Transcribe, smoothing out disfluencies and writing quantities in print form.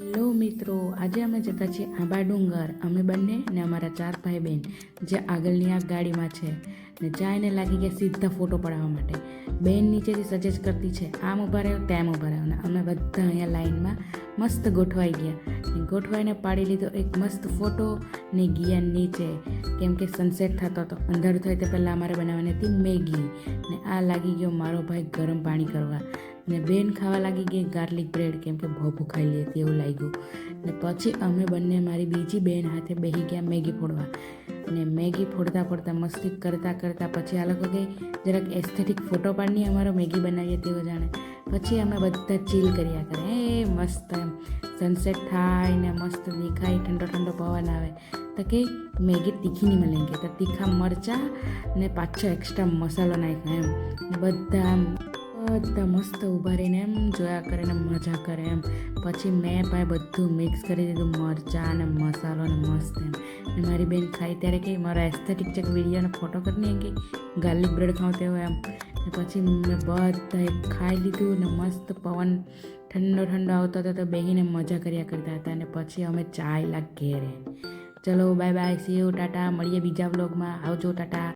Hello મિત્રો, આજે અમે જતા છીએ આંબા ડુંગર. અમે બંને ને અમારા 4 ભાઈ બહેન જે આગળની આ ગાડીમાં છે ને જાયને લાગી ગયા સીધા ફોટો પડાવવા માટે. બેન નીચેથી સજેસ્ટ કરતી છે આમ ઊભા રહ્યો તેમ ઊભા રહ્યો ને અમે બધા અહીંયા લાઈનમાં મસ્ત ગોઠવાઈ ગયા ને ગોઠવાઈને પાડી લીધો એક મસ્ત ફોટો ને ગયા નીચે, કેમ કે સનસેટ થતો હતો. અંધારું થાય તે પહેલાં અમારે બનાવવાની હતી મેગી ને આ લાગી ગયો મારો ભાઈ ગરમ પાણી કરવા ને બેન ખાવા લાગી ગઈ ગાર્લિક બ્રેડ, કેમ કે બહુ ભૂખાઈ લે હતી એવું લાગ્યું. ને પછી અમે બંને મારી બીજી બેન હાથે બેસી ગયા મેગી ફોડવા ને મેગી ફોડતા ફોડતા મસ્તી કરતાં કરતાં પછી આ લોકો ગઈ જરાક એસ્થેટિક ફોટો પાડીને અમારો મેગી બનાવીએ તેવું જાણે. પછી અમે બધા ચીલ કર્યા કરે એ મસ્ત એમ સનસેટ થાય ને મસ્ત દેખાય, ઠંડો ઠંડો પવન આવે તો કે મેગી તીખી નહીં મળેંગે તો તીખા મરચાં ને પાછો એક્સ્ટ્રા મસાલો નાખ્યો એમ ને બધા મસ્ત ઊભા રહીને એમ જોયા કરે ને મજા કરે એમ. પછી મેં ભાઈ બધું મિક્સ કરી દીધું મરચાં અને મસાલો ને મસ્ત એમ. ને મારી બેન ખાઈ ત્યારે કે મારા એસ્થેટિક ચેક વિડીયોને ફોટો કરીને એમ કે ગાર્લિક બ્રેડ ખાવ તેવો એમ. ને પછી મેં બધાએ ખાઈ લીધું ને મસ્ત પવન ઠંડો ઠંડો આવતો હતો તો બેહીને મજા કર્યા કરતા હતા. અને પછી અમે ચાય લાગ ઘેરે. ચલો bye bye, C you, Tata, મળીએ બીજા વ્લોગમાં. આવજો, ટાટા.